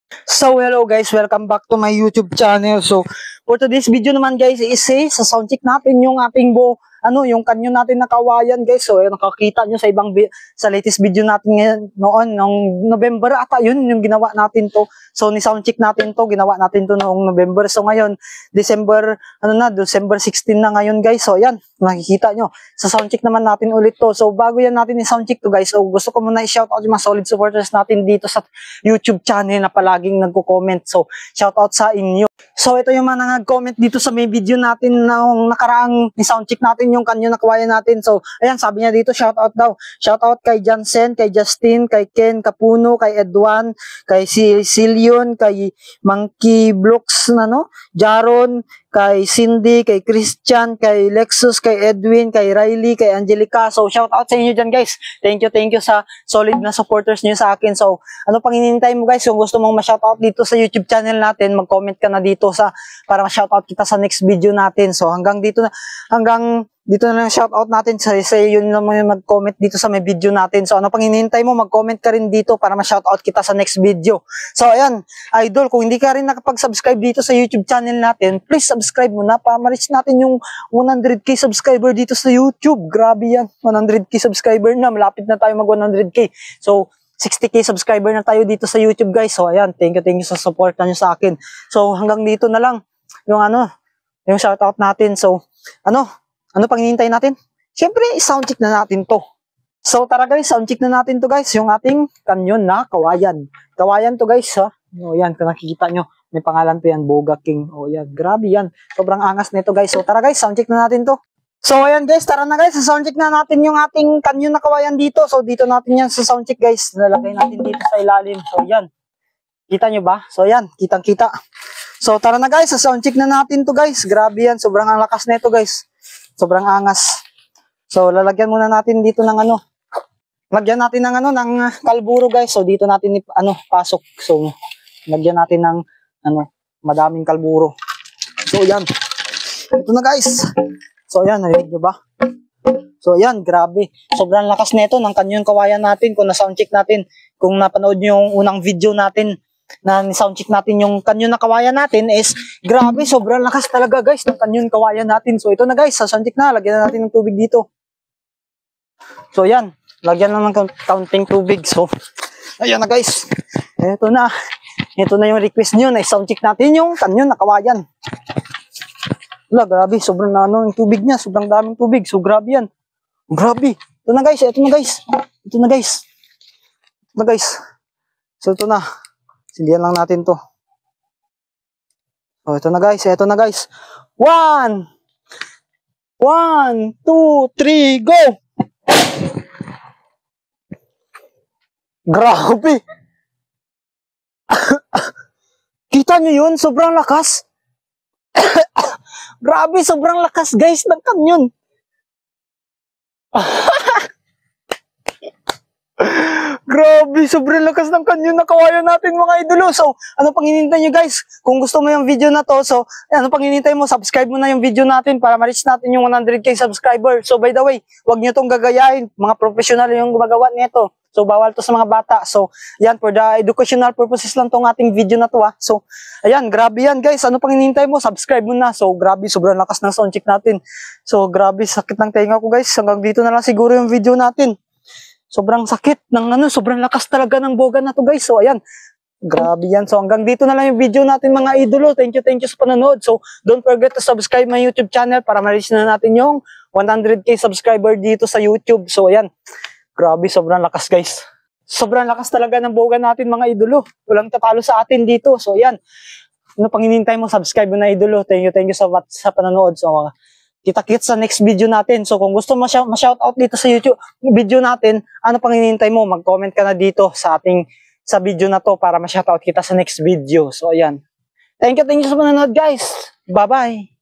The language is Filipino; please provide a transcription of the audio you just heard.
So hello guys, welcome back to my YouTube channel. So for today's video naman guys, sa soundcheck natin yung ating yung kanyo natin na kawayan guys. So nakakita nyo sa sa latest video natin ngayon, noon November ata yun yung ginawa natin to. So ni soundcheck natin to, ginawa natin to noong November. So ngayon December December 16 na ngayon guys. So ayan, nakikita nyo. Sa soundcheck naman natin ulit to. So bago yan natin ni soundcheck to guys, so gusto ko muna i-shout out yung mga solid supporters natin dito sa YouTube channel na palaging nagko-comment. So shout out sa inyo. So ito yung mga nag-comment dito sa may video natin nung nakaraang ni soundcheck natin yung kanyo na kawayan natin. So ayan, sabi niya dito shout out daw. Shout out kay Jansen, kay Justin, kay Ken Capuno, kay Edwan, kay Cilion, kay Monkey Blocks Jaron, kay Cindy, kay Christian, kay Lexus, kay Edwin, kay Riley, kay Angelica. So shout out sa inyo dyan guys. Thank you sa solid na supporters niyo sa akin. So ano pang hinihintay mo guys? Kung gusto mong ma-shout out dito sa YouTube channel natin, mag-comment ka na dito para ma-shout out kita sa next video natin. So hanggang dito na lang shout out natin sa yun naman yung mag-comment dito sa may video natin. So ano pang hinihintay mo, mag-comment ka rin dito para ma-shout out kita sa next video. So ayan, idol, kung hindi ka rin nakapag-subscribe dito sa YouTube channel natin, please subscribe mo na para ma-reach natin yung 100k subscriber dito sa YouTube. Grabe yan, 100k subscriber na, malapit na tayo mag 100k. So 60k subscriber na tayo dito sa YouTube guys. So ayan, thank you sa support nyo sa akin. So hanggang dito na lang yung yung shout out natin. So ano pang hinihintay natin? Siyempre, soundcheck na natin to. So tara guys, soundcheck na natin to guys, yung ating kanyon na kawayan. Kawayan to guys ha. O yan, kung nakikita nyo, may pangalan to yan, Boga King. O yan, grabe yan. Sobrang angas nito guys. So tara guys, soundcheck na natin to. So ayan guys, tara na guys, soundcheck na natin yung ating kanyon na kawayan dito. So dito natin yan sa soundcheck guys. Nalagay natin dito sa ilalim. So yan. Kita nyo ba? So yan, kitang-kita. So tara na guys, soundcheck na natin to guys. Grabe yan, sobrang ang lakas nito guys. Sobrang angas. So lalagyan muna natin dito ng lagyan natin ng ng kalburo guys. So dito natin pasok. So lagyan natin ng madaming kalburo. So yan. Ito na guys. So yan, narinig nyo ba? So yan, grabe. Sobrang lakas nito ng kanyon kawayan natin. Kung na-soundcheck natin, kung napanood nyo yung unang video natin na soundcheck natin yung kanyon na kawayan natin is grabe, sobrang lakas talaga guys ng kanyon kawayan natin. So ito na guys, sa soundcheck na, lagyan na natin ng tubig dito. So yan, lagyan na ng counting tubig. So ayan na guys, ito na yung request nyo na soundcheck natin yung kanyon na kawayan. Wala, grabe, sobrang yung tubig niya, sobrang daming tubig. So grabe yan, grabe. Ito na guys, ito na guys, ito na guys, ito na guys. So ito na, sindihan lang natin to. Oh, ito na guys, ito na guys. 1, 2, 3, go! Grabe! Kita nyo yun? Sobrang lakas. Grabe, sobrang lakas guys ng kanyon. Grabe, sobrang lakas ng kanyon na kawayan natin mga idolo. So, ano pang hinihintay nyo guys? Kung gusto mo yung video na to, so, ano pang hinihintay mo? Subscribe mo na yung video natin para ma-reach natin yung 100k subscriber. So, by the way, wag nyo tong gagayahin. Mga professional yung gumagawa nito. So, bawal to sa mga bata. So, yan, for the educational purposes lang tong ating video na to ha. So, ayan, grabe yan guys. Ano pang hinihintay mo? Subscribe mo na. So, grabe, sobrang lakas ng soundcheck natin. So, grabe, sakit ng tenga ko guys. Hanggang dito na lang siguro yung video natin. Sobrang sakit ng sobrang lakas talaga ng boga na to guys. So ayan, grabe yan. So hanggang dito na lang yung video natin mga idolo. Thank you sa panonood. So don't forget to subscribe my YouTube channel para ma-reach na natin yung 100k subscriber dito sa YouTube. So ayan, grabe, sobrang lakas guys. Sobrang lakas talaga ng boga natin mga idolo. Walang tatalo sa atin dito. So ayan, ano pang hinihintay mo? Subscribe mo na idolo. Thank you sa panonood. So kita-kits sa next video natin. So kung gusto mo ma-shout out dito sa YouTube video natin, ano pang hinihintay mo? Mag-comment ka na dito sa video na to para ma-shout out kita sa next video. So ayan. Thank you sa panonood guys. Bye-bye.